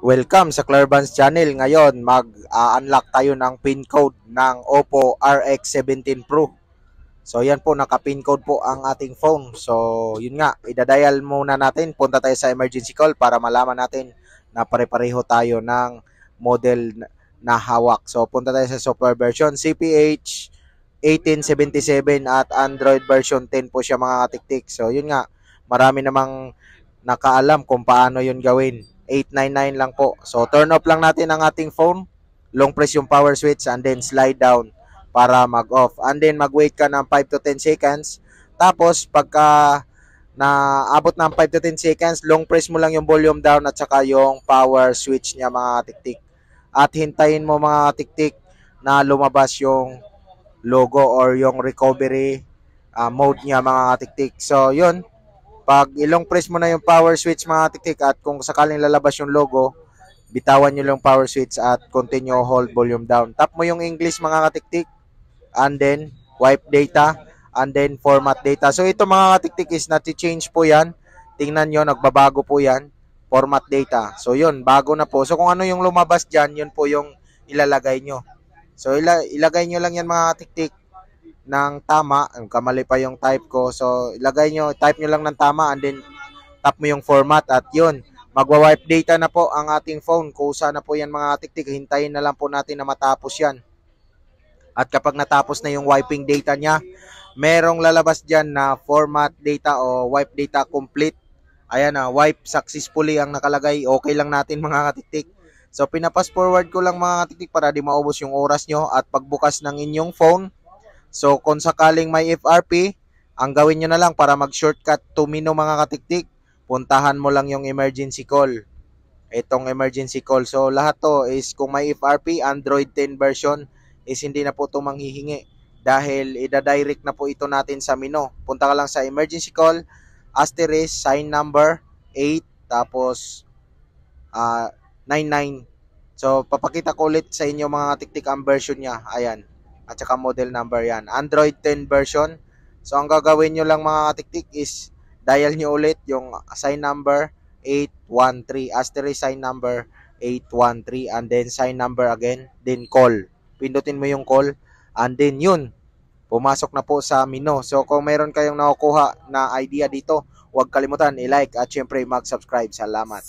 Welcome sa Clarvans Channel. Ngayon, mag-unlock tayo ng pin code ng Oppo RX 17 Pro. So, yan po, naka-pin code po ang ating phone. So, yun nga, idadial muna natin. Punta tayo sa emergency call para malaman natin na pare-pareho tayo ng model na hawak. So, punta tayo sa software version CPH 1877 at Android version 10 po siya mga katiktik. So, yun nga, marami namang nakaalam kung paano yun gawin. 899 lang po. So, turn off lang natin ang ating phone. Long press yung power switch and then slide down para mag-off. And then, mag-wait ka ng 5 to 10 seconds. Tapos, pagka naabot ng 5 to 10 seconds, long press mo lang yung volume down at saka yung power switch niya mga tiktik. At hintayin mo mga tiktik na lumabas yung logo or yung recovery mode niya mga tiktik. So, yun. Pag ilong press mo na yung power switch mga tiktik at kung sakaling lalabas yung logo, bitawan nyo lang power switch at continue hold volume down. Tap mo yung English mga katiktik and then wipe data and then format data. So ito mga katiktik is nati-change po yan. Tingnan nyo, nagbabago po yan. Format data. So yun, bago na po. So kung ano yung lumabas dyan, yun po yung ilalagay nyo. So ilagay nyo lang yan mga katiktik ng tama, kamali pa yung type ko. So, type nyo lang ng tama and then tap mo yung format at yun, magwa-wipe data na po ang ating phone. Kusa na po yan mga tiktik, hintayin na lang po natin na matapos yan. At kapag natapos na yung wiping data niya, merong lalabas dyan na format data o wipe data complete. Ayan na, wipe successfully ang nakalagay. Okay lang natin mga katiktik. So, pinapass forward ko lang mga katiktik para di maubos yung oras nyo at pagbukas ng inyong phone. So, kung sakaling may FRP, ang gawin nyo na lang para mag-shortcut to menu mga katiktik, puntahan mo lang yung emergency call. Itong emergency call. So, lahat to is kung may FRP, Android 10 version, is hindi na po ito manghihingi. Dahil ida-direct na po ito natin sa menu. Punta ka lang sa emergency call, asterisk, sign number, 8, tapos 99. So, papakita ko ulit sa inyo mga katiktik ang version niya. Ayan. At saka model number yan. Android 10 version. So, ang gagawin nyo lang mga katiktik is dial nyo ulit yung sign number 813. Asterisk sign number 813. And then sign number again. Then call. Pindutin mo yung call. And then yun. Pumasok na po sa menu. So, kung meron kayong nakukuha na idea dito, huwag kalimutan i-like at syempre mag-subscribe. Salamat.